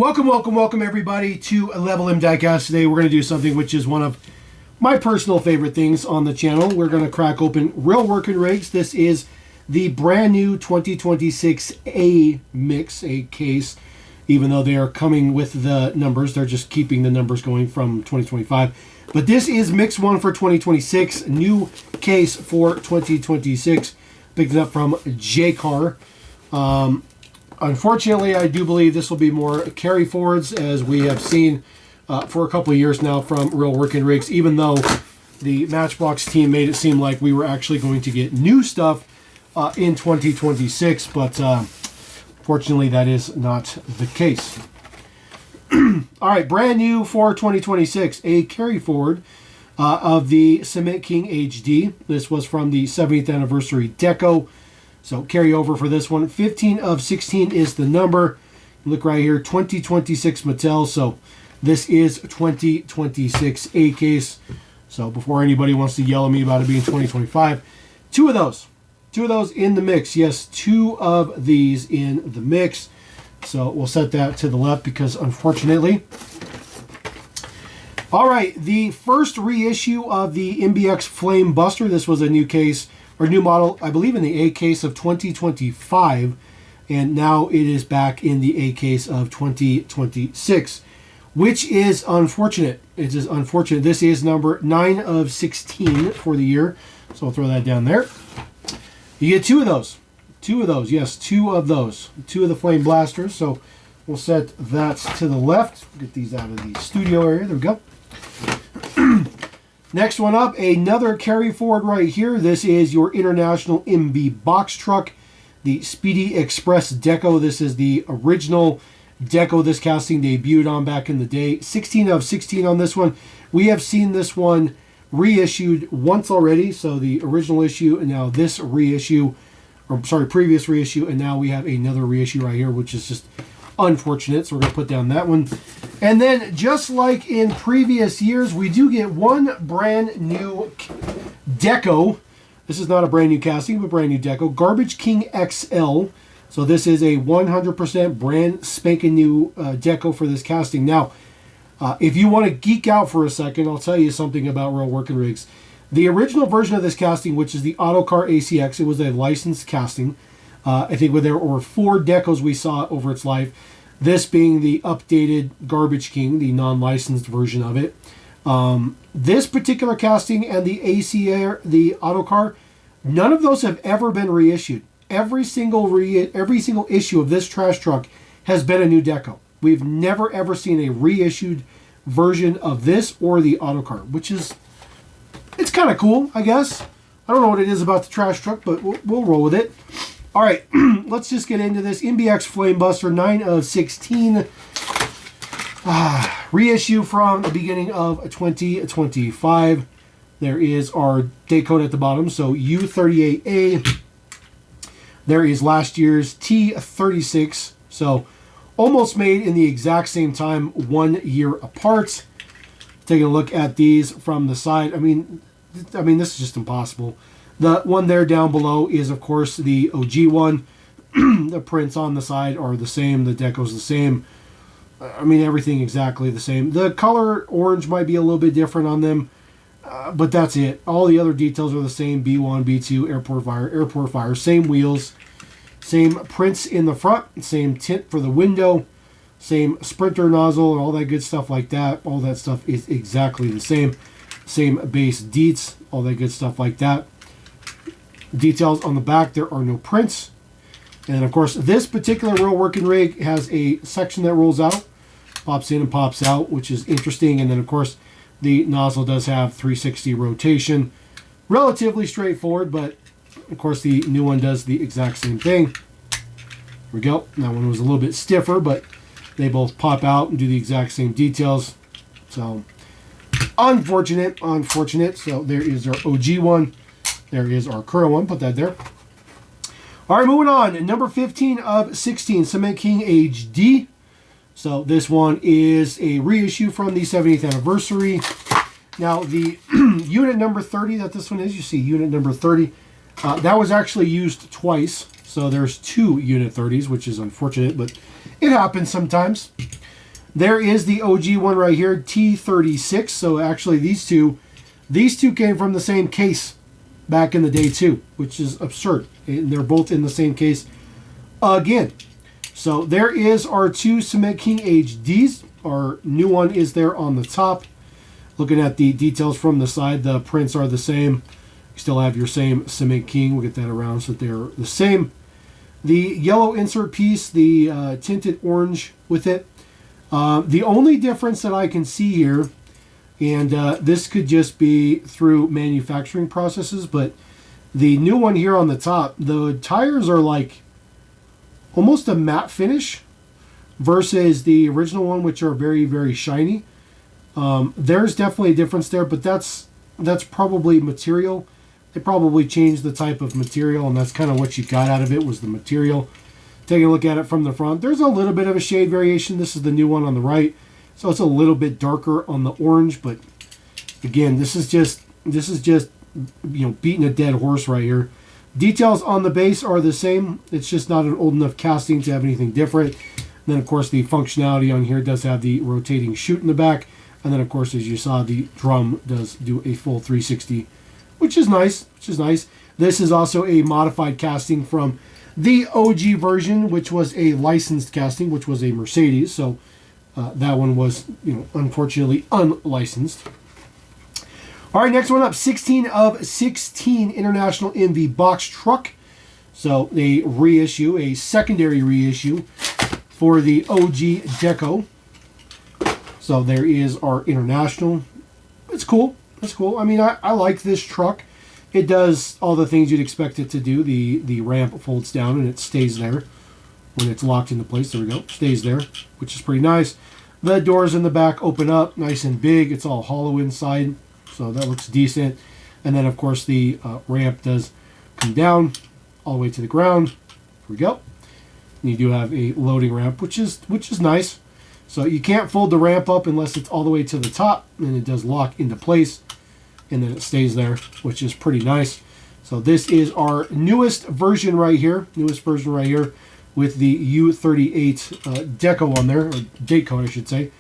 Welcome everybody to Level M Diecast. Today we're going to do something which is one of my personal favorite things on the channel. We're going to crack open real working rigs. This is the brand new 2026 A mix, A case. Even though they are coming with the numbers, they're just keeping the numbers going from 2025. But this is mix 1 for 2026, new case for 2026. Picked it up from JCar. Unfortunately, I do believe this will be more carry forwards, as we have seen for a couple of years now from Real Working Rigs, even though the Matchbox team made it seem like we were actually going to get new stuff in 2026, but fortunately that is not the case. All right, brand new for 2026, a carry forward of the Cement King HD. This was from the 70th anniversary deco. So carry over for this one. 15 of 16 is the number. Look right here, 2026 Mattel. So this is 2026 A case. So before anybody wants to yell at me about it being 2025, two of those in the mix. Yes, two of these in the mix. So we'll set that to the left because unfortunately. All right, the first reissue of the MBX Flame Buster. This was a new case. Or new model, I believe in the A case of 2025, and now it is back in the A case of 2026, which is unfortunate. It is unfortunate. This is number 9 of 16 for the year, so I'll throw that down there. You get two of those. Yes, two of those. Two of the Flame Blasters, so we'll set that to the left. Get these out of the studio area. There we go. Next one up, another carry forward right here. This is your International MB box truck, the Speedy Express deco. This is the original deco this casting debuted on back in the day. 16 of 16 on this one. We have seen this one reissued once already. So the original issue and now this reissue, or sorry, previous reissue, and now we have another reissue right here, which is just unfortunate. So we're going to put down that one. And then, just like in previous years, we do get one brand new deco. This is not a brand new casting, but brand new deco. Garbage King XL. So this is a 100% brand spanking new deco for this casting. Now, if you want to geek out for a second, I'll tell you something about Real Working Rigs. The original version of this casting, which is the Autocar ACX, it was a licensed casting. I think there were 4 decos we saw over its life. This being the updated Garbage King, the non-licensed version of it. This particular casting and the ACR, the Autocar, none of those have ever been reissued. Every single issue of this trash truck has been a new deco. We've never ever seen a reissued version of this or the Autocar, which is, it's kind of cool, I guess. I don't know what it is about the trash truck, but we'll roll with it. All right, let's just get into this. MBX Flame Buster, 9 of 16. Reissue from the beginning of 2025. There is our date code at the bottom, so U38A. There is last year's T36. So almost made in the exact same time, 1 year apart. Taking a look at these from the side. I mean, this is just impossible. The one there down below is, of course, the OG one. The prints on the side are the same. The deco's the same. I mean, everything exactly the same. The color orange might be a little bit different on them, but that's it. All the other details are the same. B1, B2, airport fire, same wheels, same prints in the front, same tint for the window, same sprinter nozzle, and all that good stuff like that. All that stuff is exactly the same. Same base deets, all that good stuff like that. Details on the back, there are no prints. And of course, this particular Real Working Rig has a section that rolls out, pops in and pops out, which is interesting. And then of course, the nozzle does have 360 rotation. Relatively straightforward, but of course the new one does the exact same thing. Here we go. That one was a little bit stiffer, but they both pop out and do the exact same details. So unfortunate. So there is our OG one. There is our current one. Put that there. All right, moving on. Number 15 of 16, Cement King HD. So this one is a reissue from the 70th anniversary. Now, the unit number 30 that this one is, you see unit number 30, that was actually used twice. So there's 2 unit 30s, which is unfortunate, but it happens sometimes. There is the OG one right here, T36. So actually these two came from the same case back in the day too, which is absurd. And they're both in the same case again. So there is our two Cement King HDs. Our new one is there on the top. Looking at the details from the side, the prints are the same. You still have your same Cement King. We'll get that around so that they're the same. The yellow insert piece, the tinted orange with it. The only difference that I can see here, and this could just be through manufacturing processes, but the new one here on the top, the tires are like almost a matte finish versus the original one, which are very, very shiny. There's definitely a difference there, but that's probably material. They probably changed the type of material, and that's kind of what you got out of it was the material. Taking a look at it from the front, there's a little bit of a shade variation. This is the new one on the right, so it's a little bit darker on the orange. But again, this is just beating a dead horse right here. Details on the base are the same. It's just not an old enough casting to have anything different. And then of course the functionality on here does have the rotating chute in the back, and then of course, as you saw, the drum does do a full 360. Which is nice. This is also a modified casting from the OG version, which was a licensed casting, which was a Mercedes. So that one was, unfortunately unlicensed. All right, next one up, 16 of 16 International MV box truck. So a reissue, a secondary reissue for the OG deco. So there is our International. It's cool. That's cool. I mean, I like this truck. It does all the things you'd expect it to do. The ramp folds down and it stays there when it's locked into place. There we go. Stays there, which is pretty nice. The doors in the back open up nice and big. It's all hollow inside, so that looks decent. And then, of course, the ramp does come down all the way to the ground. Here we go. And you do have a loading ramp, which is nice. So you can't fold the ramp up unless it's all the way to the top, and it does lock into place, and then it stays there, which is pretty nice. So this is our newest version right here, with the U38 deco on there, or date code I should say.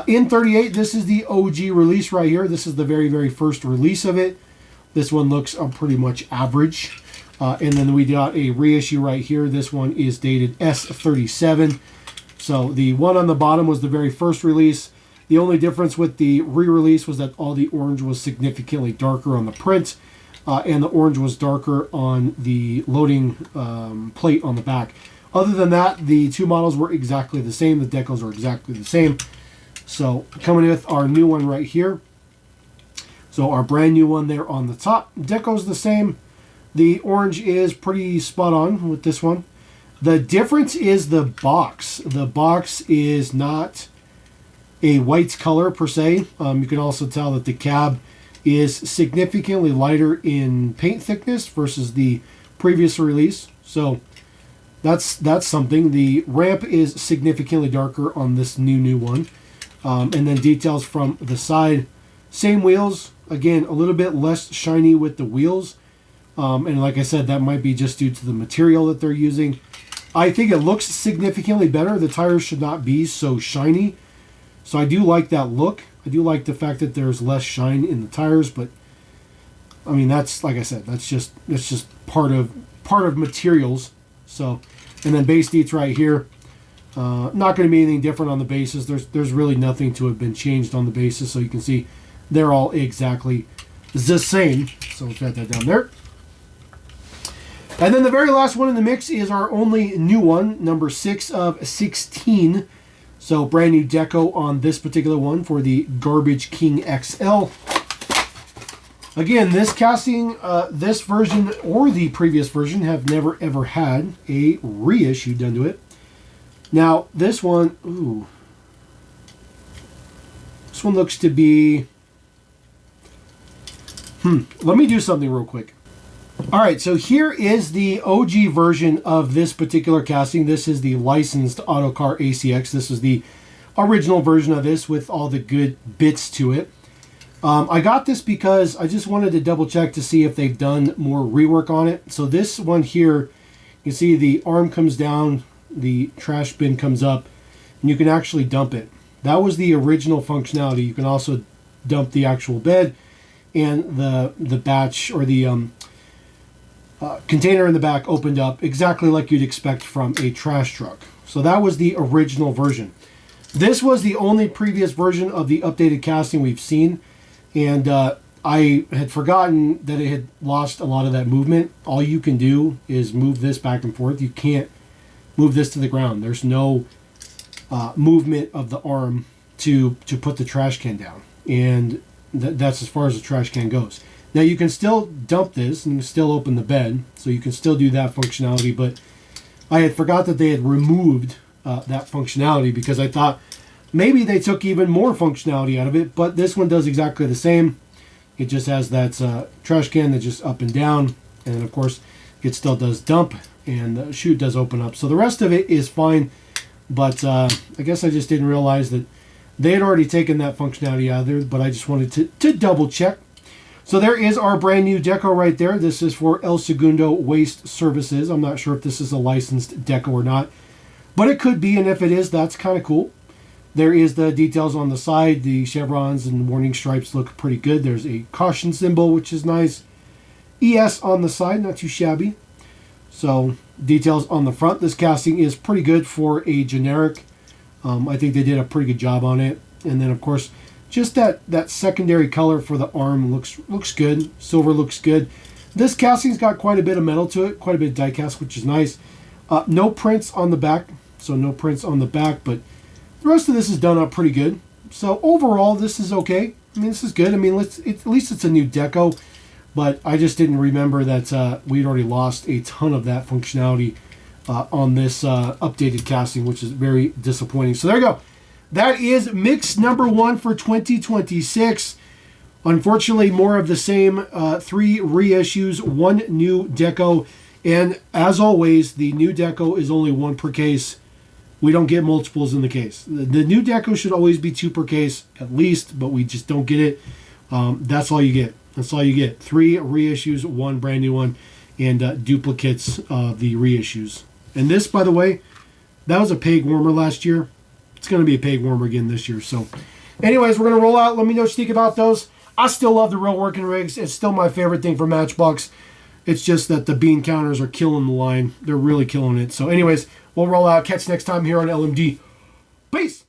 In 38, this is the OG release right here. This is the very, very first release of it. This one looks pretty much average. And then we got a reissue right here. This one is dated S37. So the one on the bottom was the very first release. The only difference with the re-release was that all the orange was significantly darker on the print, and the orange was darker on the loading plate on the back. Other than that, the two models were exactly the same. The decals are exactly the same. So coming with our new one right here. So our brand new one there on the top. Deco's the same. The orange is pretty spot on with this one. The difference is the box. The box is not a white color per se. You can also tell that the cab is significantly lighter in paint thickness versus the previous release. So that's something. The ramp is significantly darker on this new one. And then details from the side. Same wheels. Again, a little bit less shiny with the wheels. And like I said, that might be just due to the material that they're using. I think it looks significantly better. The tires should not be so shiny. So I do like that look. I do like the fact that there's less shine in the tires, but I mean, that's, like I said, that's just part of materials. So, and then base deets right here. Not going to be anything different on the bases. There's really nothing to have been changed on the bases. So you can see they're all exactly the same. So we'll got that down there. And then the very last one in the mix is our only new one, number 6 of 16. So brand new deco on this particular one for the Garbage King XL. Again, this casting, this version or the previous version have never ever had a reissue done to it. Now this one, this one looks to be, let me do something real quick. All right, so here is the OG version of this particular casting. This is the licensed Autocar ACX. This is the original version of this with all the good bits to it. I got this because I just wanted to double check to see if they've done more rework on it. So this one here, you can see the arm comes down, the trash bin comes up, and you can actually dump it. That was the original functionality. You can also dump the actual bed, and the batch or the container in the back opened up exactly like you'd expect from a trash truck. So that was the original version. This was the only previous version of the updated casting we've seen, and I had forgotten that it had lost a lot of that movement. All you can do is move this back and forth. You can't move this to the ground. There's no movement of the arm to put the trash can down, and that's as far as the trash can goes. Now you can still dump this and still open the bed, so you can still do that functionality, but I had forgot that they had removed that functionality because I thought maybe they took even more functionality out of it, but this one does exactly the same. It just has that trash can that just up and down, and of course it still does dump, and the chute does open up. So the rest of it is fine, but I guess I just didn't realize that they had already taken that functionality out of there, but I just wanted to double check. So there is our brand new deco right there. This is for El Segundo Waste Services. I'm not sure if this is a licensed deco or not, but it could be, and if it is, that's kind of cool. There is the details on the side. The chevrons and warning stripes look pretty good. There's a caution symbol, which is nice. ES on the side, not too shabby. So details on the front. This casting is pretty good for a generic. I think they did a pretty good job on it. And then, of course, just that secondary color for the arm looks good. Silver looks good. This casting's got quite a bit of metal to it, quite a bit of die cast, which is nice. No prints on the back, so no prints on the back, but the rest of this is done up pretty good. So overall, this is okay. I mean, this is good. I mean, at least it's a new deco, but I just didn't remember that we'd already lost a ton of that functionality on this updated casting, which is very disappointing. So there you go. That is mix number 1 for 2026. Unfortunately, more of the same. 3 reissues, 1 new deco, and as always, the new deco is only 1 per case. We don't get multiples in the case. The new deco should always be 2 per case at least, but we just don't get it. That's all you get. That's all you get. 3 reissues, 1 brand new one, and duplicates of the reissues. And this, by the way, that was a peg warmer last year. It's going to be a peg warmer again this year. So anyways, we're going to roll out. Let me know what you think about those. I still love the real working rigs. It's still my favorite thing for Matchbox. It's just that the bean counters are killing the line. They're really killing it. So anyways, we'll roll out. Catch you next time here on LMD. Peace.